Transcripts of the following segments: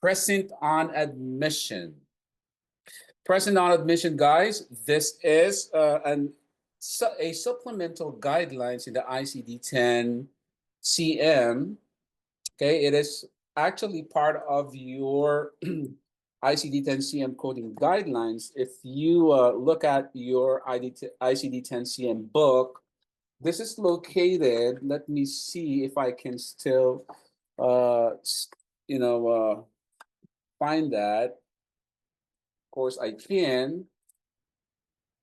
present on admission. Present on admission, guys, this is a supplemental guidelines in the ICD-10 CM. Okay, it is actually part of your ICD-10 CM coding guidelines. If you look at your ICD-10 CM book, this is located. Let me see if I can still, find that. Of course, I can.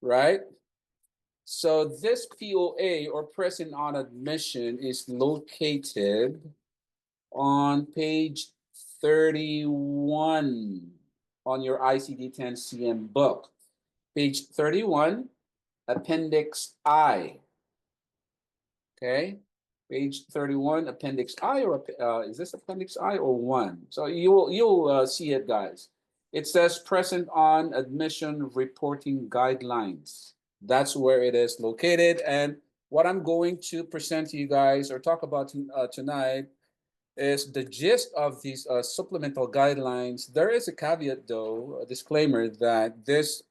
Right. So this POA, or present on admission, is located on page 31 on your ICD-10 CM book. Page 31, Appendix I. Okay, page 31, Appendix I, or is this Appendix I or 1? So you'll see it, guys. It says present on admission reporting guidelines. That's where it is located. And what I'm going to present to you guys or talk about tonight is the gist of these supplemental guidelines. There is a caveat, though, a disclaimer, that this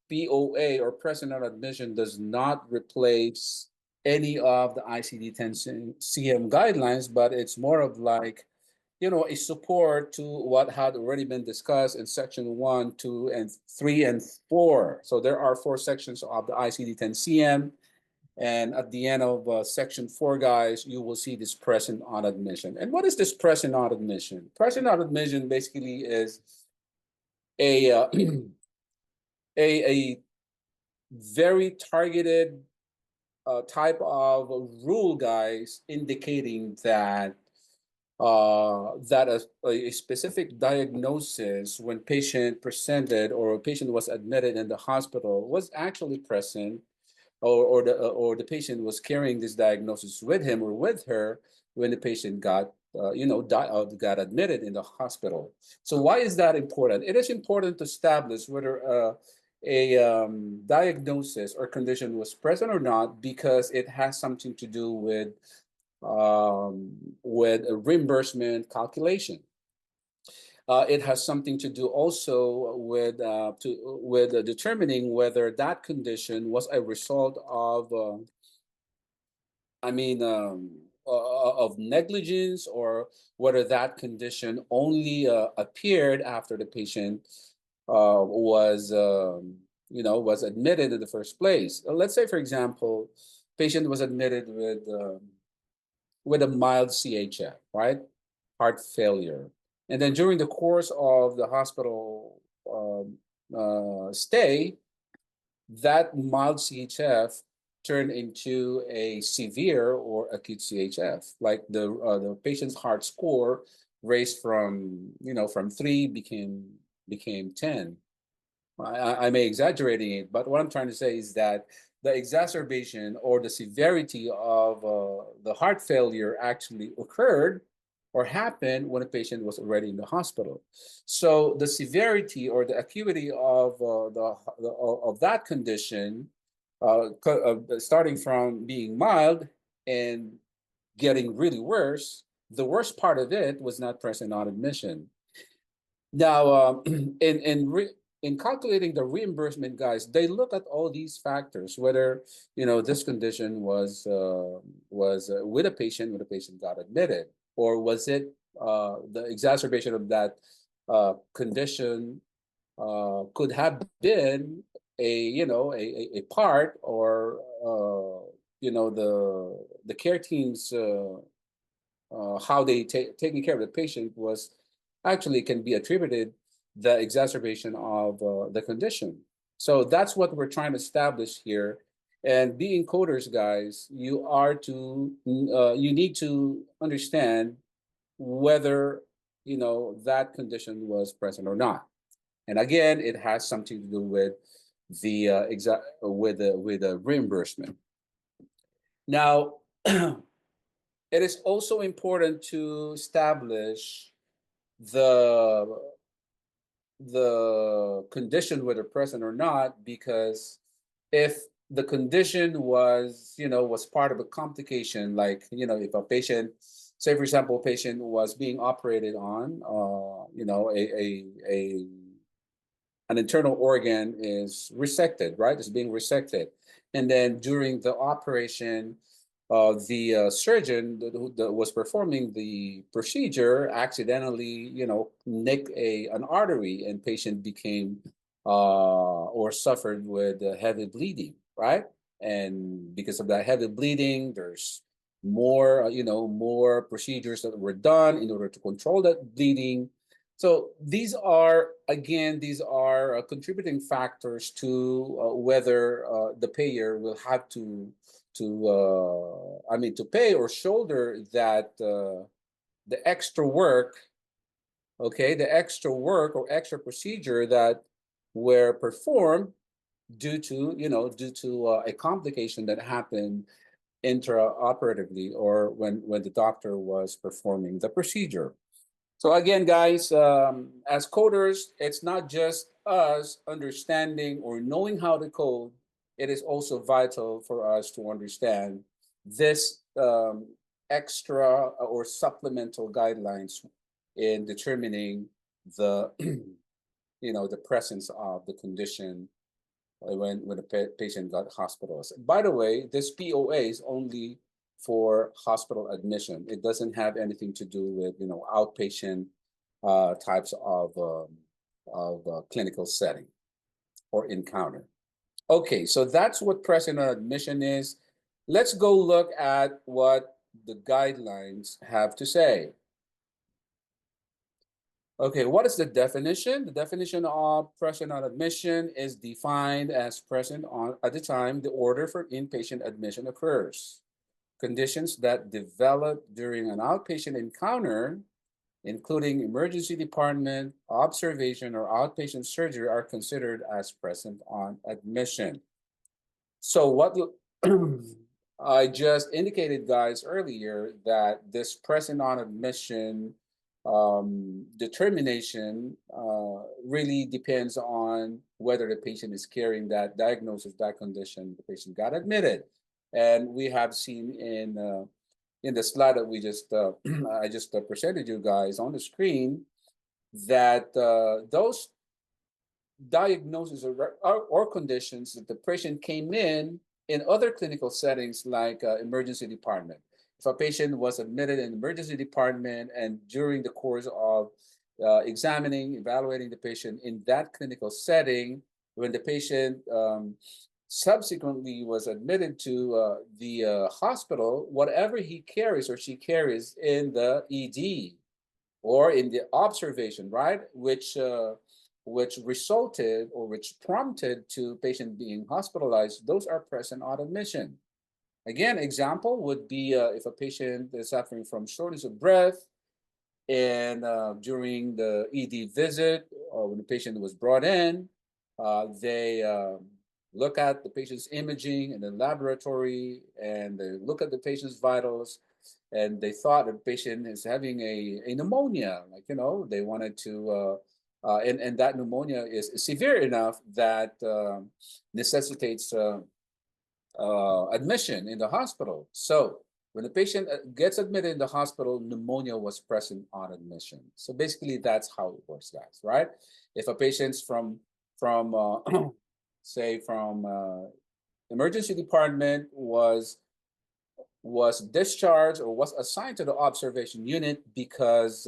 POA, or present on admission, does not replace any of the ICD-10 CM guidelines, but it's more of like, a support to what had already been discussed in section 1, 2, and 3, and 4. So there are 4 sections of the ICD-10 CM. And at the end of section 4, guys, you will see this present on admission. And what is this present on admission? Present on admission basically is a a very targeted type of rule, guys, indicating that a specific diagnosis, when patient presented or a patient was admitted in the hospital, was actually present, or the patient was carrying this diagnosis with him or with her when the patient got got admitted in the hospital. So why is that important? It is important to establish whether a diagnosis or condition was present or not, because it has something to do with a reimbursement calculation. It has something to do also with determining whether that condition was a result of, of negligence, or whether that condition only appeared after the patient was admitted in the first place. Let's say, for example, patient was admitted with a mild CHF, right? Heart failure. And then during the course of the hospital stay, that mild CHF turned into a severe or acute CHF. Like the patient's heart score raised from 3 became 10. I may exaggerating it, but what I'm trying to say is that the exacerbation or the severity of the heart failure actually occurred or happened when a patient was already in the hospital. So the severity or the acuity of that condition, starting from being mild and getting really worse, the worst part of it was not present on admission. Now, in calculating the reimbursement, guys, they look at all these factors, whether this condition was with a patient when the patient got admitted, or was it the exacerbation of that condition could have been a part, or the care teams how they taking care of the patient was actually can be attributed the exacerbation of the condition. So that's what we're trying to establish here. And being coders, guys, you need to understand whether that condition was present or not. And again, it has something to do with the reimbursement. Now, it is also important to establish the condition, whether present or not, because if the condition was part of a complication, like if a patient say for example, a patient was being operated on, you know, an internal organ is resected, right? It's being resected. And then during the operation, the surgeon that was performing the procedure accidentally, you know, nicked an artery, and patient became or suffered with heavy bleeding, right? And because of that heavy bleeding, there's more, you know, more procedures that were done in order to control that bleeding. So these are, again, these are contributing factors to whether the payer will have I mean, to pay or shoulder that the extra work, okay, the extra work or extra procedure that were performed due to, you know, due to a complication that happened intraoperatively or when the doctor was performing the procedure. So again, guys, as coders, it's not just us understanding or knowing how to code. It is also vital for us to understand this extra or supplemental guidelines in determining the, you know, the presence of the condition when the patient got hospitalized. By the way, this POA is only for hospital admission. It doesn't have anything to do with, you know, outpatient types of clinical setting or encounter. Okay, so that's what present on admission is. Let's go look at what the guidelines have to say. Okay, what is the definition? The definition of present on admission is defined as present on at the time the order for inpatient admission occurs. Conditions that develop during an outpatient encounter, including emergency department, observation, or outpatient surgery, are considered as present on admission. So what I just indicated, guys, earlier, that this present on admission determination really depends on whether the patient is carrying that diagnosis, that condition, the patient got admitted. And we have seen in the slide that we just I just presented you guys on the screen that those diagnoses or conditions that the patient came in other clinical settings like emergency department. If a patient was admitted in emergency department and during the course of examining, evaluating the patient in that clinical setting, when the patient subsequently was admitted to the hospital, whatever he carries or she carries in the ED or in the observation, right, which resulted or which prompted to patient being hospitalized, those are present on admission. Again, example would be if a patient is suffering from shortness of breath and during the ED visit or when the patient was brought in, they look at the patient's imaging in the laboratory and they look at the patient's vitals and they thought the patient is having a pneumonia, like, you know, they wanted to and that pneumonia is severe enough that necessitates admission in the hospital. So when the patient gets admitted in the hospital, pneumonia was present on admission. So basically, that's how it works, guys. Right? If a patient's from say from emergency department was discharged or was assigned to the observation unit because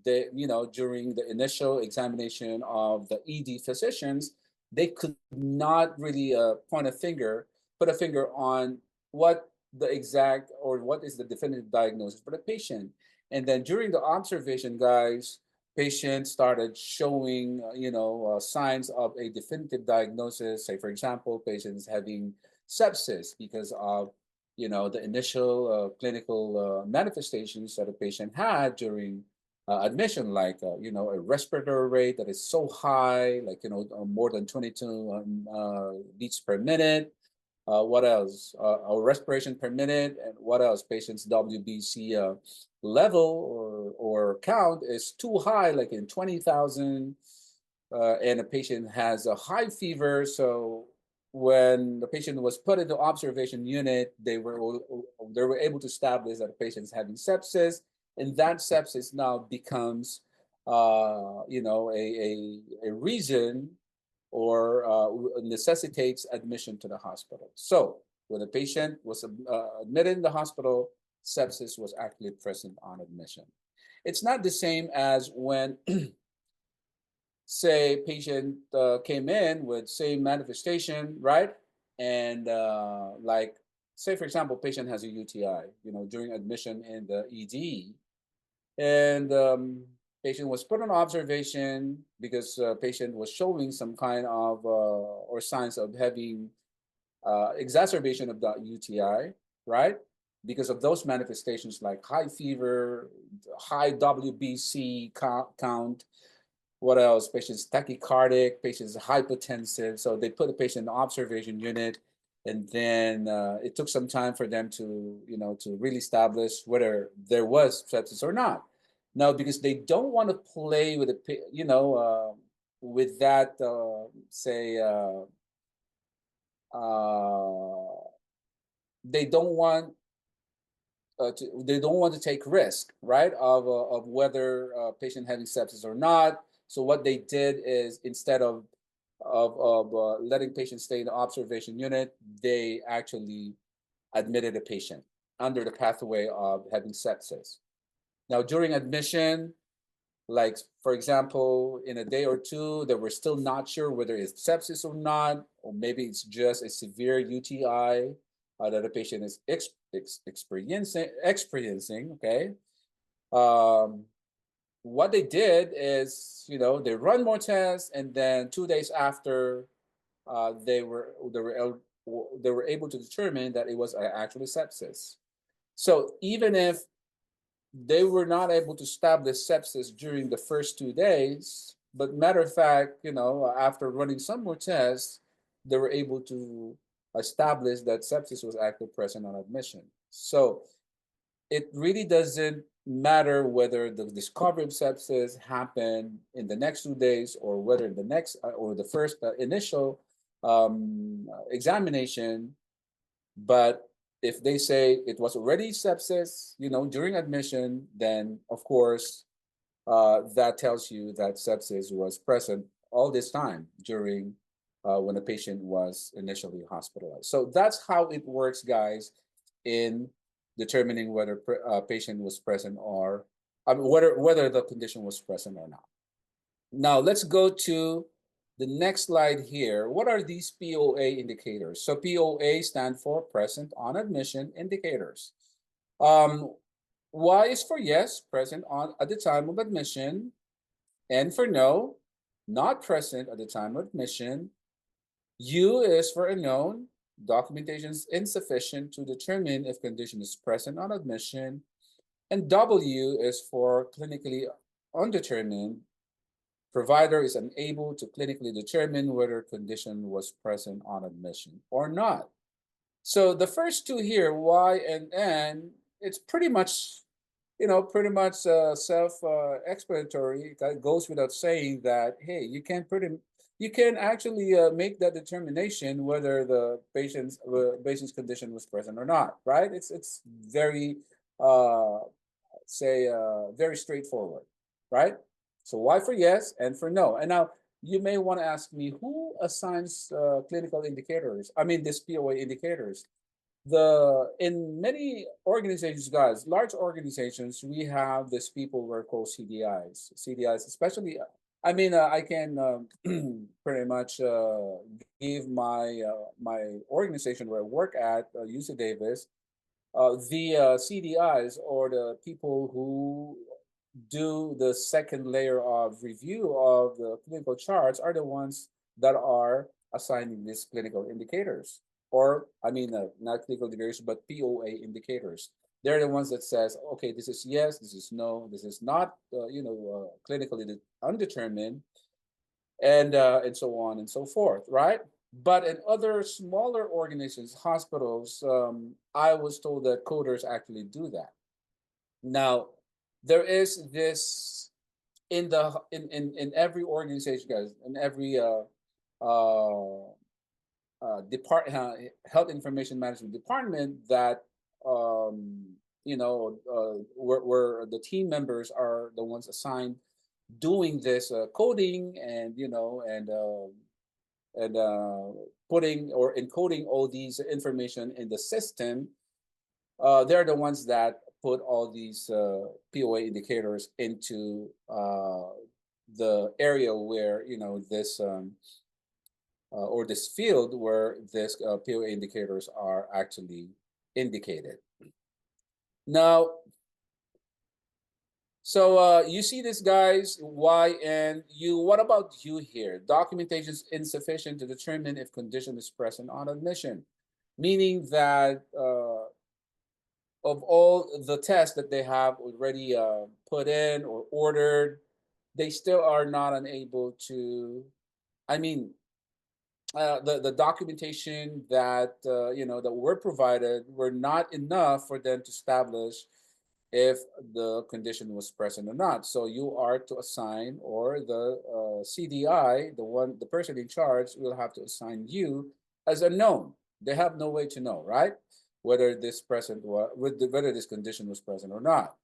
they, you know, during the initial examination of the ED physicians, they could not really put a finger on what the exact or what is the definitive diagnosis for the patient. And then during the observation, guys, patients started showing, signs of a definitive diagnosis. Say, for example, patients having sepsis because of the initial clinical manifestations that a patient had during admission, like a respiratory rate that is so high, like more than 22 beats per minute. What else? Our respiration per minute, and what else? Patient's WBC level or count is too high, like in 20,000, and a patient has a high fever, so when the patient was put into observation unit, they were able to establish that the patient is having sepsis, and that sepsis now becomes a reason or necessitates admission to the hospital. So when the patient was admitted in the hospital, sepsis was actually present on admission. It's not the same as when say patient came in with same manifestation, right? And like, say for example, patient has a UTI, during admission in the ED, and patient was put on observation because patient was showing some kind of or signs of having exacerbation of the UTI, right? Because of those manifestations like high fever, high WBC count, what else? Patient's tachycardic, patient's hypotensive. So they put the patient in the observation unit, and then it took some time for them to really establish whether there was sepsis or not. Now, because they don't want to play with with that, say, they don't want they don't want to take risk, right, of whether patient having sepsis or not. So what they did is instead of letting patients stay in the observation unit, they actually admitted a patient under the pathway of having sepsis. Now during admission, like for example, in a day or two, they were still not sure whether it's sepsis or not, or maybe it's just a severe UTI that the patient is experiencing. Okay, what they did is, they run more tests, and then 2 days after, they were able to determine that it was actually sepsis. So even if they were not able to establish sepsis during the first 2 days, but matter of fact, after running some more tests, they were able to establish that sepsis was actually present on admission. So it really doesn't matter whether the discovery of sepsis happened in the next 2 days or whether the next or the first initial examination, but if they say it was already sepsis, during admission, then of course that tells you that sepsis was present all this time during when the patient was initially hospitalized. So that's how it works, guys, in determining whether patient was present or whether the condition was present or not. Now let's go to the next slide here. What are these POA indicators? So POA stand for present on admission indicators. Y is for yes, present at the time of admission. N for no, not present at the time of admission. U is for unknown, documentation is insufficient to determine if condition is present on admission. And W is for clinically undetermined. Provider is unable to clinically determine whether condition was present on admission or not. So the first two here, Y and N, it's pretty much self-explanatory. It goes without saying that, hey, you can actually make that determination whether the patient's condition was present or not, right? It's very very straightforward, right? So Y for yes, and for no. And now you may want to ask me, who assigns clinical indicators? I mean, these POA indicators. In many organizations, guys, large organizations, we have these people we're called CDIs. CDIs, especially. I mean, I can pretty much give my organization where I work at, UC Davis. The CDIs, or the people who do the second layer of review of the clinical charts, are the ones that are assigning these clinical indicators, or I mean, not clinical indicators, but POA indicators. They're the ones that says, okay, this is yes, this is no, this is not, clinically undetermined, and so on and so forth, right? But in other smaller organizations, hospitals, I was told that coders actually do that. Now, there is this in every organization, guys, in every health information management department that where the team members are the ones assigned doing this coding and and putting or encoding all these information in the system. They're the ones that put all these POA indicators into the area where this or this field where this POA indicators are actually indicated. Now, so you see this, guys, Y and U. What about U here? Documentation is insufficient to determine if condition is present on admission, meaning that of all the tests that they have already put in or ordered, they still are not unable to. I mean, the documentation that that were provided were not enough for them to establish if the condition was present or not. So you are to assign, or the CDI, the person in charge, will have to assign you as a known. They have no way to know, right? Whether whether this condition was present or not.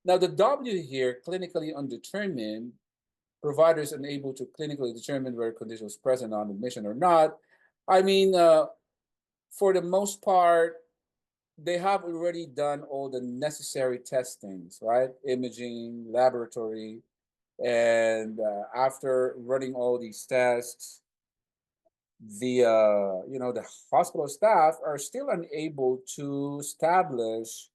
Now the W here, clinically undetermined, providers unable to clinically determine whether condition was present on admission or not. I mean, for the most part, they have already done all the necessary testings, right? Imaging, laboratory, and after running all these tests, the hospital staff are still unable to establish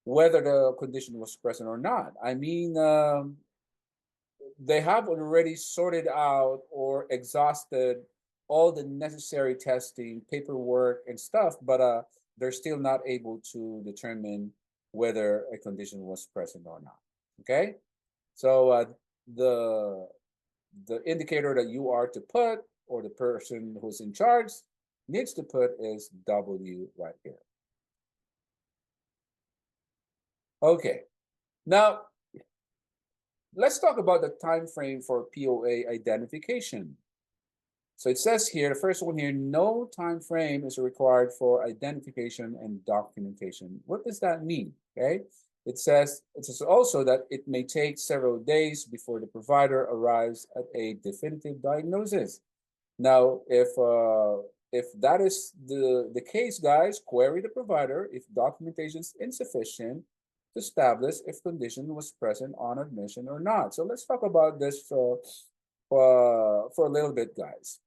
whether the condition was present or not. I mean, they have already sorted out or exhausted all the necessary testing, paperwork, and stuff, but they're still not able to determine whether a condition was present or not. Okay, so the indicator that you are to put, or the person who's in charge needs to put, is W right here. Okay, now let's talk about the time frame for POA identification. So it says here, the first one here, no time frame is required for identification and documentation. What does that mean? Okay, it says also that it may take several days before the provider arrives at a definitive diagnosis. Now, if that is the case, guys, query the provider if documentation is insufficient to establish if condition was present on admission or not. So let's talk about this for a little bit, guys.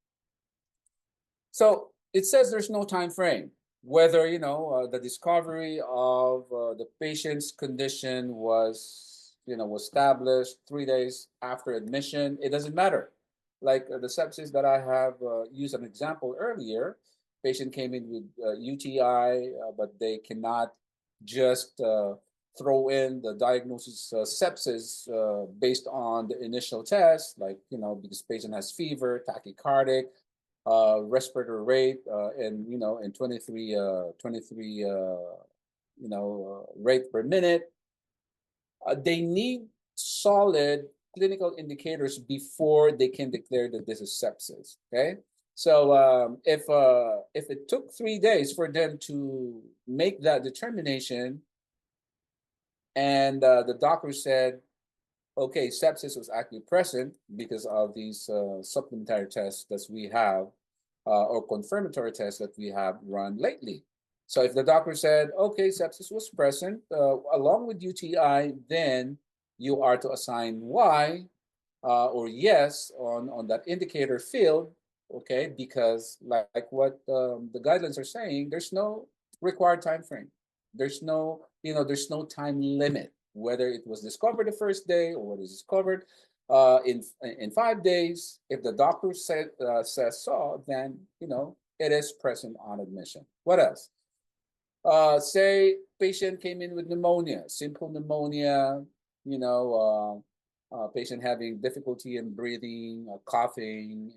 So it says there's no time frame. Whether the discovery of the patient's condition was established 3 days after admission, it doesn't matter. Like the sepsis that I have used an example earlier, patient came in with UTI, but they cannot just throw in the diagnosis sepsis based on the initial test, like because patient has fever, tachycardic, respiratory rate, and in 23 rate per minute. They need solid clinical indicators before they can declare that this is sepsis. Okay, so if it took 3 days for them to make that determination, and the doctor said, okay, sepsis was actually present because of these supplementary tests that we have, or confirmatory tests that we have run lately. So if the doctor said, okay, sepsis was present along with UTI, then you are to assign Y or yes on that indicator field, okay, because like what the guidelines are saying, there's no required time frame. There's no time limit, whether it was discovered the first day or what is discovered in 5 days. If the doctor says so, then it is present on admission. What else? Say patient came in with pneumonia, simple pneumonia, patient having difficulty in breathing, coughing,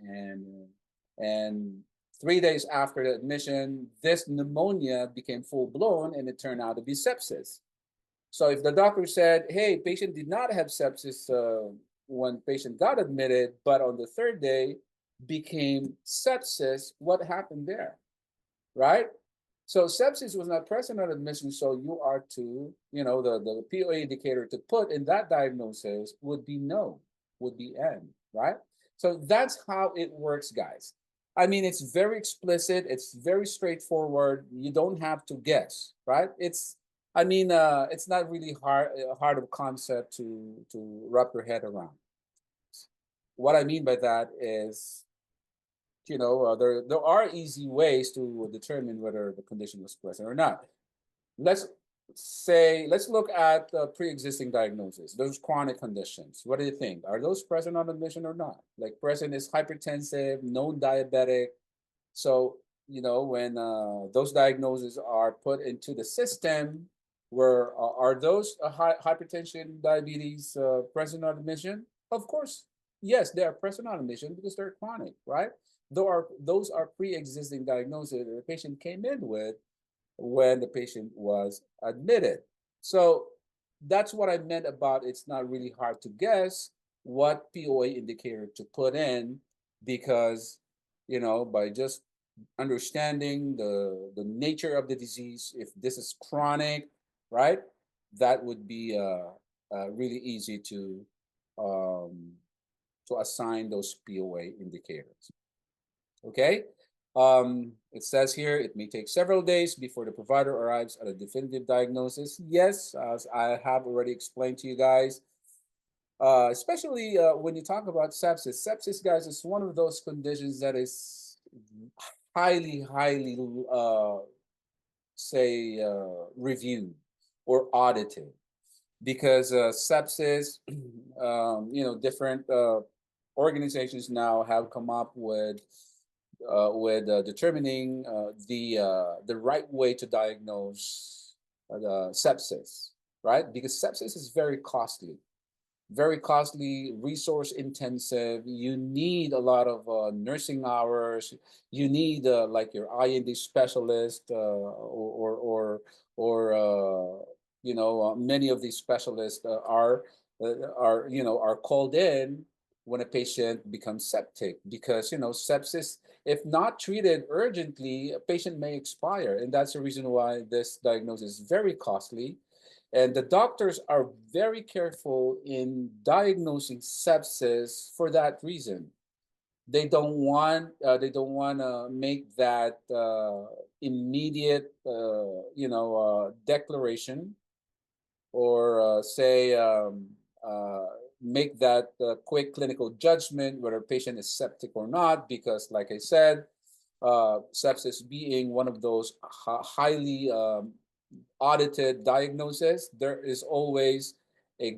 and 3 days after the admission, this pneumonia became full blown and it turned out to be sepsis. So if the doctor said, hey, patient did not have sepsis when patient got admitted, but on the 3rd day, became sepsis, what happened there, right? So sepsis was not present on admission, so you are to, the POA indicator to put in that diagnosis would be no, would be N, right? So that's how it works, guys. I mean, it's very explicit, it's very straightforward. You don't have to guess, right? It's not really hard of concept to wrap your head around. What I mean by that is, there are easy ways to determine whether the condition was present or not. Let's let's look at pre-existing diagnosis, those chronic conditions. What do you think? Are those present on admission or not? Like present is hypertensive, known diabetic. So, when those diagnoses are put into the system, where are those hypertension, diabetes present on admission? Of course, yes, they are present on admission because they're chronic, right? Those are pre-existing diagnoses that the patient came in with when the patient was admitted. So that's what I meant about it's not really hard to guess what POA indicator to put in because, by just understanding the nature of the disease, if this is chronic, right, that would be really easy um, to assign those POA indicators. Okay. It says here it may take several days before the provider arrives at a definitive diagnosis. Yes, as I have already explained to you guys, especially when you talk about sepsis. Sepsis, guys, is one of those conditions that is highly, reviewed or audited because sepsis, different organizations now have come up with determining the right way to diagnose sepsis, right? Because sepsis is very costly, resource intensive. You need a lot of nursing hours. You need like your IND specialist or many of these specialists are called in when a patient becomes septic because sepsis, if not treated urgently, a patient may expire, and that's the reason why this diagnosis is very costly. And the doctors are very careful in diagnosing sepsis for that reason. They don't want to make that immediate declaration or uh, make that quick clinical judgment whether a patient is septic or not, because, like I said, sepsis being one of those highly audited diagnosis, there's always a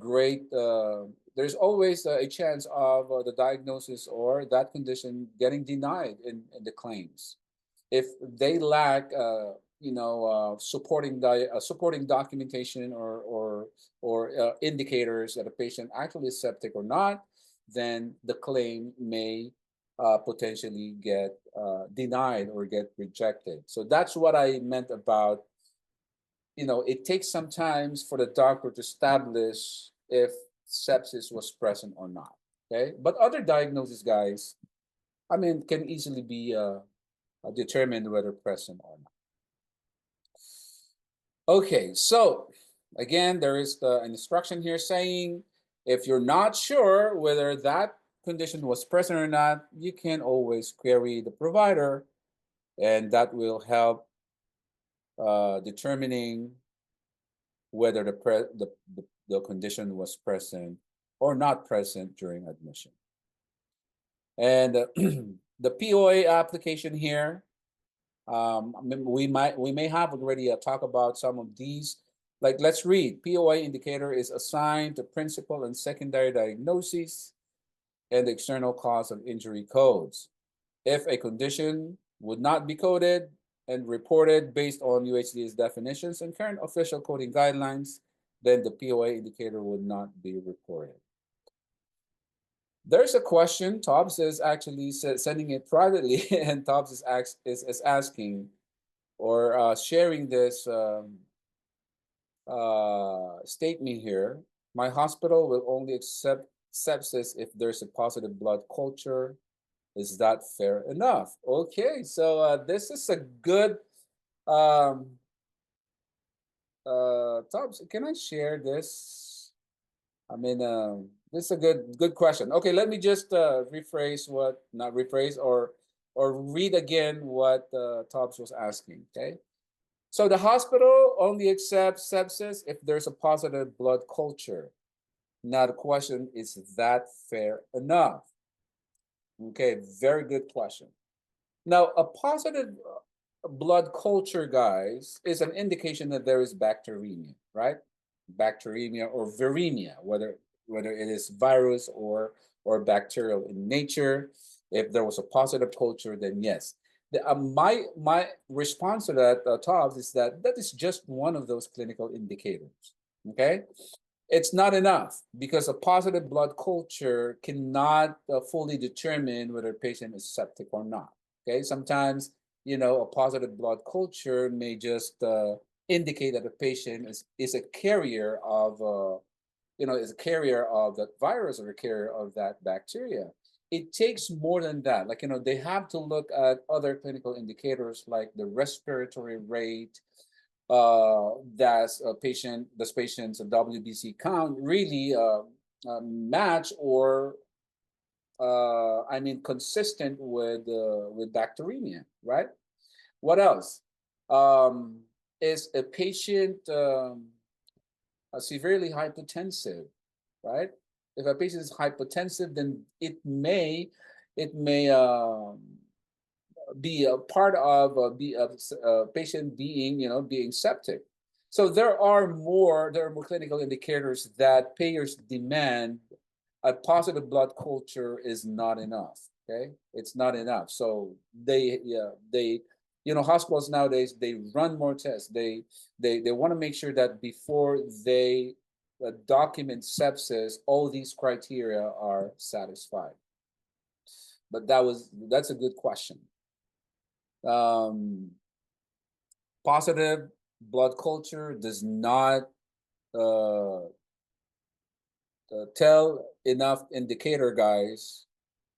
chance of the diagnosis or that condition getting denied in the claims if they lack supporting documentation or indicators that a patient actually is septic or not, then the claim may potentially get denied or get rejected. So that's what I meant about, it takes some time for the doctor to establish if sepsis was present or not. Okay, but other diagnoses, guys, can easily be determined whether present or not. Okay, so again, there is an instruction here saying if you're not sure whether that condition was present or not, you can always query the provider, and that will help determining whether the condition was present or not present during admission. And the POA application here, we may have already talked about some of these. Like, let's read. POA indicator is assigned to principal and secondary diagnoses and the external cause of injury codes. If a condition would not be coded and reported based on UHD's definitions and current official coding guidelines, then the POA indicator would not be reported. There's a question. Tobbs is actually sending it privately, and Tobbs is asking or sharing this statement here. My hospital will only accept sepsis if there's a positive blood culture Is that fair enough? Okay, so this is a good um Tops, can I share this? I mean, this is a good question. Okay, let me just rephrase what, not rephrase, or read again what Tops was asking. Okay, so the hospital only accepts sepsis if there's a positive blood culture. Now the question is that fair enough? Okay, very good question. Now, a positive blood culture, guys, is an indication that there is bacteremia, right? Bacteremia or viremia, whether it is virus or bacterial in nature. If there was a positive culture, then yes. My response to that, Todd, is that that is just one of those clinical indicators. Okay, it's not enough because a positive blood culture cannot fully determine whether a patient is septic or not. Okay, sometimes a positive blood culture may just indicate that the patient is a carrier of is a carrier of that virus or a carrier of that bacteria. It takes more than that. Like they have to look at other clinical indicators like the respiratory rate, that's a patient, this patient's WBC count really match or consistent with bacteremia, right? What else? Um, is a patient severely hypotensive, right? If a patient is hypotensive, then it may be a part of be a patient being being septic. So there are more clinical indicators that payers demand. A positive blood culture is not enough. Okay, it's not enough. So hospitals nowadays, they run more tests. They want to make sure that before they document sepsis, all these criteria are satisfied. But that's a good question. Um, Positive blood culture does not uh, tell enough indicator, guys,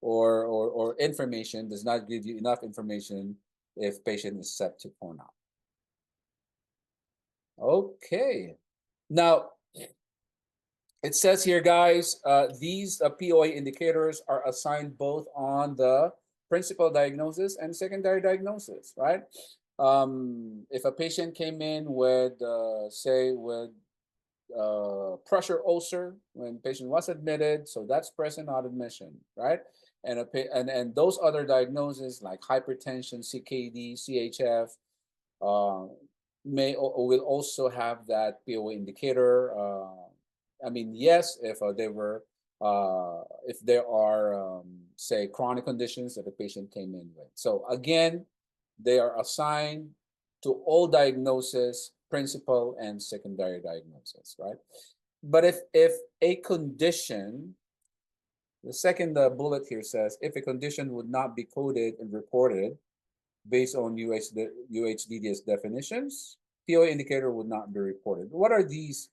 or information, does not give you enough information if patient is septic or not. Okay. Now, it says here, guys, these POA indicators are assigned both on the principal diagnosis and secondary diagnosis, right? If a patient came in with, say, with pressure ulcer when patient was admitted, so that's present on admission, right? And those other diagnoses like hypertension, CKD, CHF, uh, may or will also have that POA indicator. Yes, if there are say chronic conditions that the patient came in with. So again, they are assigned to all diagnosis, principal and secondary diagnosis, right? But if a condition, the second bullet here says, if a condition would not be coded and reported based on UHDDS definitions, POA indicator would not be reported. What are these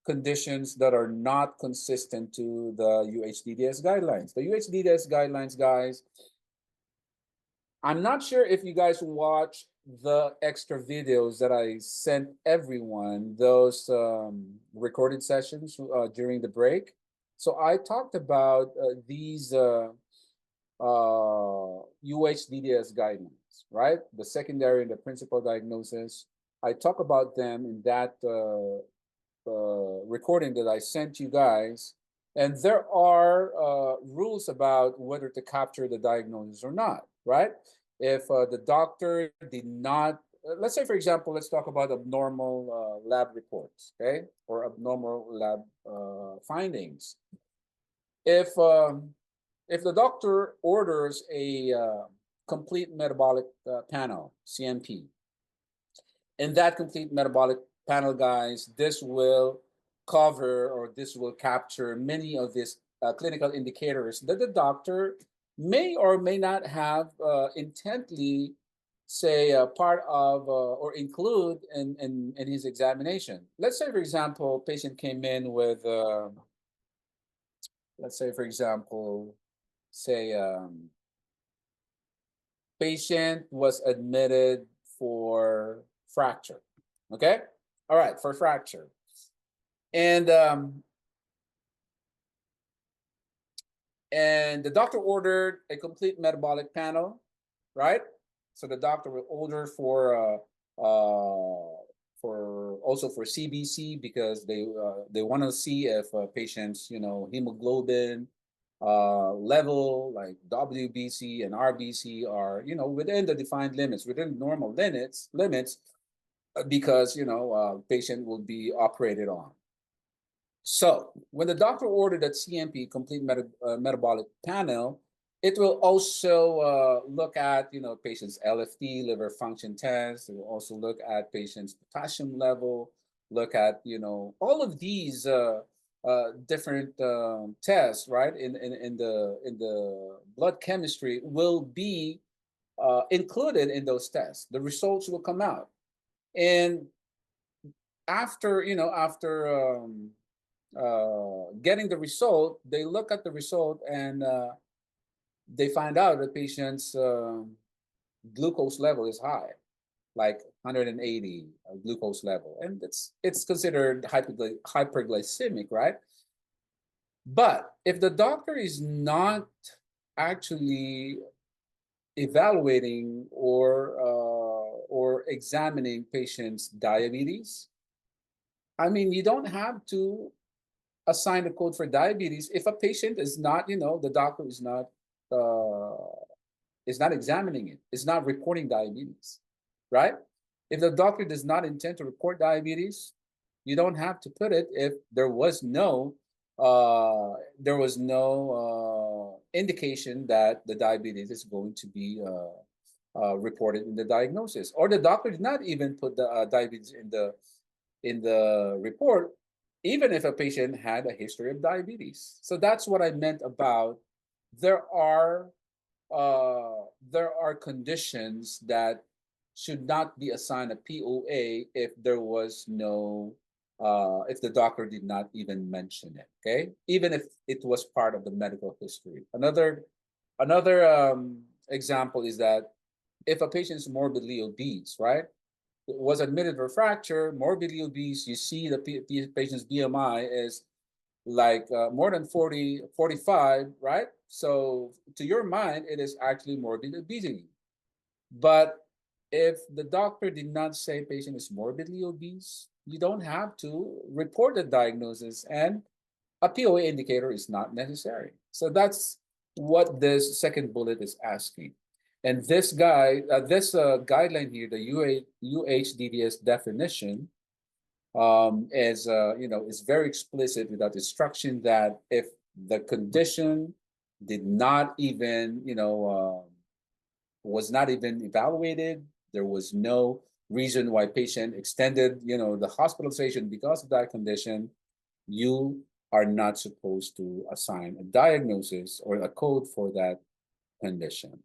conditions that are not consistent to the UHDDS guidelines? The UHDDS guidelines, guys, I'm not sure if you guys watch the extra videos that I sent everyone, those recorded sessions during the break. So I talked about these UHDDS guidelines, right? The secondary and the principal diagnosis. I talk about them in that recording that I sent you guys. And there are rules about whether to capture the diagnosis or not, right? If the doctor did not, let's say, for example, let's talk about abnormal lab reports, okay? Or abnormal lab findings. If the doctor orders a complete metabolic panel, CMP, in that complete metabolic panel, guys, this will cover or this will capture many of these clinical indicators that the doctor may or may not have intently say part of or include in his examination. Let's say, for example, patient came in with, let's say, for example, say patient was admitted for fracture. Okay, all right, for fracture, and the doctor ordered a complete metabolic panel, right? So the doctor will order also for CBC because they want to see if patients, hemoglobin level like WBC and RBC are, within the defined limits, within normal limits, because patient will be operated on. So when the doctor ordered that CMP, complete metabolic panel, it will also look at patient's LFT, liver function test. It will also look at patient's potassium level, look at all of these different tests, right? In the blood chemistry will be included in those tests. The results will come out, and after getting the result, they look at the result and they find out the patient's glucose level is high, like 180 glucose level, and it's considered hyperglycemic, right? But if the doctor is not actually evaluating or examining patients' diabetes, I mean, you don't have to assign a code for diabetes if a patient is not, the doctor is not examining it, is not reporting diabetes, right? If the doctor does not intend to report diabetes, you don't have to put it if there was no indication that the diabetes is going to be reported in the diagnosis, or the doctor did not even put the diabetes in the report, even if a patient had a history of diabetes. So that's what I meant about there are conditions that should not be assigned a POA if there was no if the doctor did not even mention it. Okay, even if it was part of the medical history. Another example is that if a patient is morbidly obese, right? Was admitted for fracture, morbidly obese, you see the patient's BMI is like more than 40, 45, right? So to your mind, it is actually morbid obesity. But if the doctor did not say patient is morbidly obese, you don't have to report the diagnosis, and a POA indicator is not necessary. So that's what this second bullet is asking. And this guideline here, the UHDDS definition, is very explicit with that instruction that if the condition did not even, was not even evaluated, there was no reason why patient extended, the hospitalization because of that condition, you are not supposed to assign a diagnosis or a code for that condition.